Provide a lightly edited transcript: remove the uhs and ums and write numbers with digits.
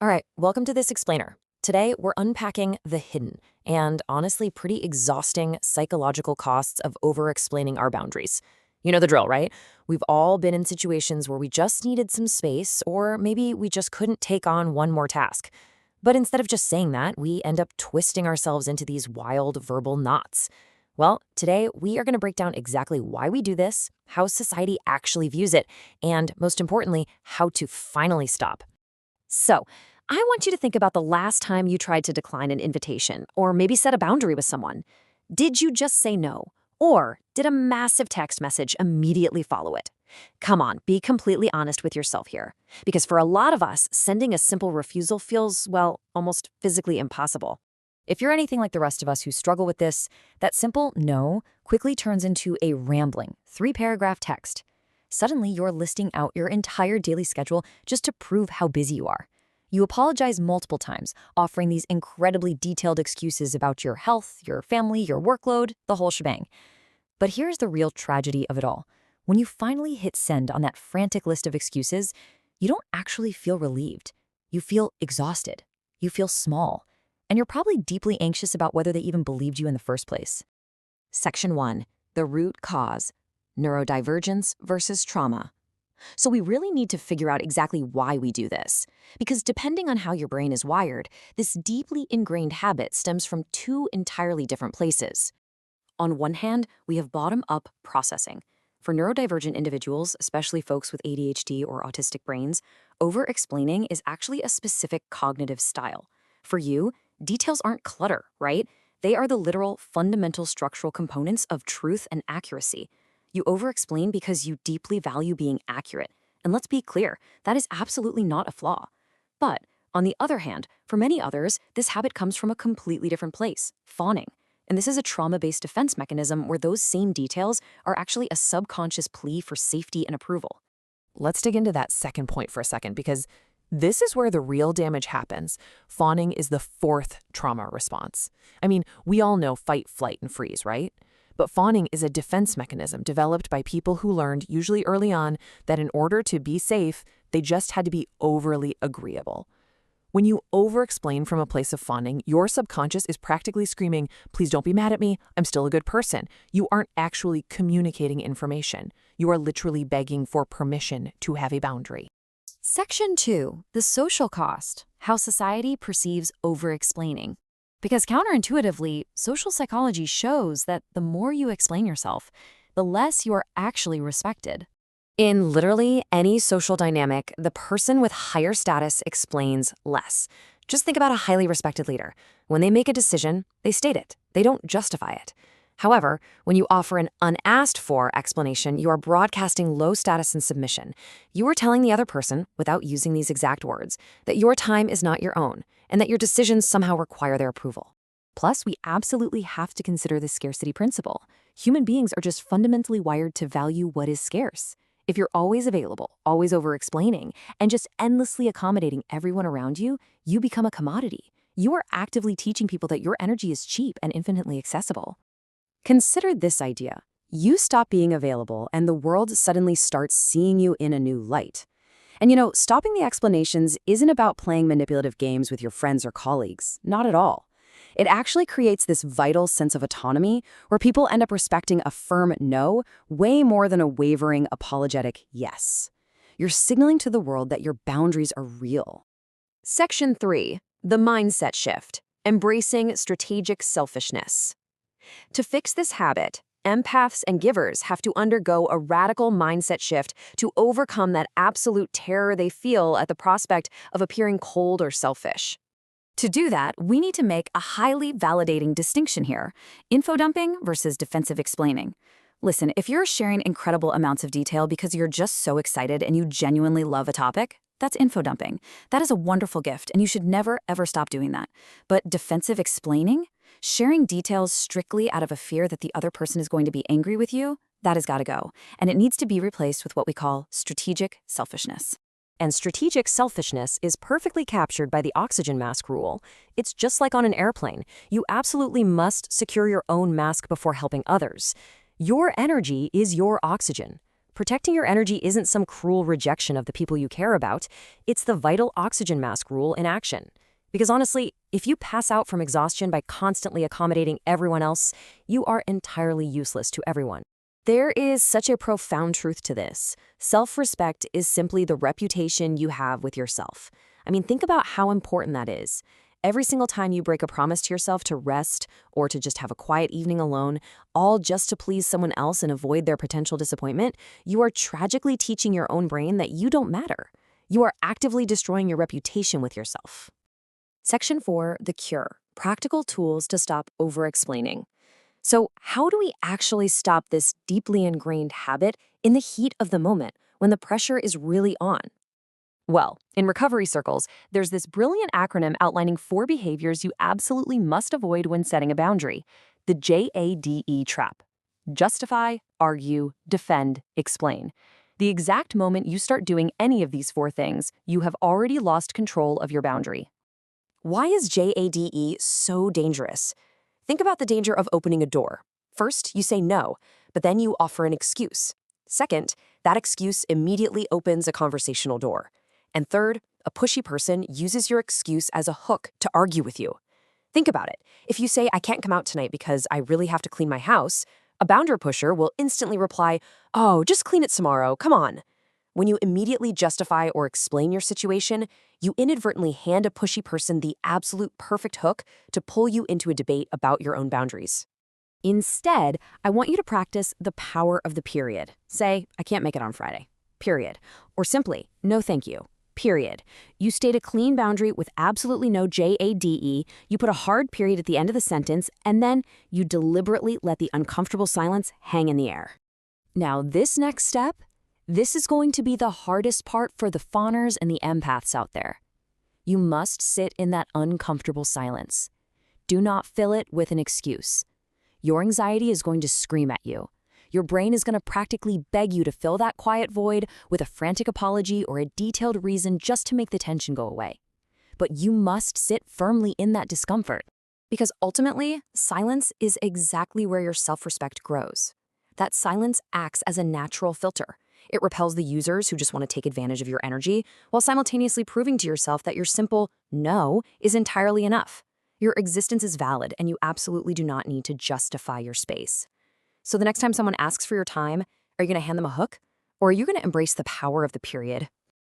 All right, welcome to this explainer. Today, we're unpacking the hidden and honestly pretty exhausting psychological costs of over-explaining our boundaries. You know the drill, right? We've all been in situations where we just needed some space, or maybe we just couldn't take on one more task. But instead of just saying that, we end up twisting ourselves into these wild verbal knots. Well, today we are going to break down exactly why we do this, how society actually views it, and most importantly, how to finally stop. So, I want you to think about the last time you tried to decline an invitation, or maybe set a boundary with someone. Did you just say no? Or did a massive text message immediately follow it? Come on, be completely honest with yourself here. Because for a lot of us, sending a simple refusal feels, well, almost physically impossible. If you're anything like the rest of us who struggle with this, that simple no quickly turns into a rambling, 3-paragraph text. Suddenly, you're listing out your entire daily schedule just to prove how busy you are. You apologize multiple times, offering these incredibly detailed excuses about your health, your family, your workload, the whole shebang. But here's the real tragedy of it all. When you finally hit send on that frantic list of excuses, you don't actually feel relieved. You feel exhausted. You feel small. And you're probably deeply anxious about whether they even believed you in the first place. Section 1. The root cause. Neurodivergence versus trauma. So we really need to figure out exactly why we do this. Because depending on how your brain is wired, this deeply ingrained habit stems from two entirely different places. On one hand, we have bottom-up processing. For neurodivergent individuals, especially folks with ADHD or autistic brains, over-explaining is actually a specific cognitive style. For you, details aren't clutter, right? They are the literal fundamental structural components of truth and accuracy. You over-explain because you deeply value being accurate. And let's be clear, that is absolutely not a flaw. But, on the other hand, for many others, this habit comes from a completely different place, fawning. And this is a trauma-based defense mechanism where those same details are actually a subconscious plea for safety and approval. Let's dig into that second point for a second, because this is where the real damage happens. Fawning is the fourth trauma response. I mean, we all know fight, flight, and freeze, right? But fawning is a defense mechanism developed by people who learned, usually early on, that in order to be safe, they just had to be overly agreeable. When you over-explain from a place of fawning, your subconscious is practically screaming, "Please don't be mad at me, I'm still a good person." You aren't actually communicating information. You are literally begging for permission to have a boundary. Section 2. The social cost. How society perceives over-explaining. Because counterintuitively, social psychology shows that the more you explain yourself, the less you are actually respected. In literally any social dynamic, the person with higher status explains less. Just think about a highly respected leader. When they make a decision, they state it. They don't justify it. However, when you offer an unasked-for explanation, you are broadcasting low status and submission. You are telling the other person, without using these exact words, that your time is not your own, and that your decisions somehow require their approval. Plus, we absolutely have to consider the scarcity principle. Human beings are just fundamentally wired to value what is scarce. If you're always available, always over-explaining, and just endlessly accommodating everyone around you, you become a commodity. You are actively teaching people that your energy is cheap and infinitely accessible. Consider this idea. You stop being available, and the world suddenly starts seeing you in a new light. And stopping the explanations isn't about playing manipulative games with your friends or colleagues. Not at all. It actually creates this vital sense of autonomy where people end up respecting a firm no way more than a wavering, apologetic yes. You're signaling to the world that your boundaries are real. Section 3. The mindset shift. Embracing strategic selfishness. To fix this habit, empaths and givers have to undergo a radical mindset shift to overcome that absolute terror they feel at the prospect of appearing cold or selfish. To do that, we need to make a highly validating distinction here: info dumping versus defensive explaining. Listen, if you're sharing incredible amounts of detail because you're just so excited and you genuinely love a topic, that's info dumping. That is a wonderful gift, and you should never, ever stop doing that. But defensive explaining? Sharing details strictly out of a fear that the other person is going to be angry with you? That has got to go. And it needs to be replaced with what we call strategic selfishness. And strategic selfishness is perfectly captured by the oxygen mask rule. It's just like on an airplane. You absolutely must secure your own mask before helping others. Your energy is your oxygen. Protecting your energy isn't some cruel rejection of the people you care about. It's the vital oxygen mask rule in action. Because honestly, if you pass out from exhaustion by constantly accommodating everyone else, you are entirely useless to everyone. There is such a profound truth to this. Self-respect is simply the reputation you have with yourself. I mean, think about how important that is. Every single time you break a promise to yourself to rest or to just have a quiet evening alone, all just to please someone else and avoid their potential disappointment, you are tragically teaching your own brain that you don't matter. You are actively destroying your reputation with yourself. Section 4, the cure. Practical tools to stop over-explaining. So, how do we actually stop this deeply ingrained habit in the heat of the moment when the pressure is really on? Well, in recovery circles, there's this brilliant acronym outlining 4 behaviors you absolutely must avoid when setting a boundary. The JADE trap. Justify, argue, defend, explain. The exact moment you start doing any of these 4 things, you have already lost control of your boundary. Why is JADE so dangerous? Think about the danger of opening a door. First, you say no, but then you offer an excuse. Second, that excuse immediately opens a conversational door. And third, a pushy person uses your excuse as a hook to argue with you. Think about it. If you say, I can't come out tonight because I really have to clean my house, a boundary pusher will instantly reply, oh, just clean it tomorrow, come on. When you immediately justify or explain your situation, you inadvertently hand a pushy person the absolute perfect hook to pull you into a debate about your own boundaries. Instead, I want you to practice the power of the period. Say, I can't make it on Friday. Period. Or simply, no thank you. Period. You state a clean boundary with absolutely no JADE, you put a hard period at the end of the sentence, and then you deliberately let the uncomfortable silence hang in the air. Now, this next step, this is going to be the hardest part for the fawners and the empaths out there. You must sit in that uncomfortable silence. Do not fill it with an excuse. Your anxiety is going to scream at you. Your brain is going to practically beg you to fill that quiet void with a frantic apology or a detailed reason just to make the tension go away. But you must sit firmly in that discomfort. Because ultimately, silence is exactly where your self-respect grows. That silence acts as a natural filter. It repels the users who just want to take advantage of your energy, while simultaneously proving to yourself that your simple no is entirely enough. Your existence is valid, and you absolutely do not need to justify your space. So the next time someone asks for your time, are you going to hand them a hook? Or are you going to embrace the power of the period?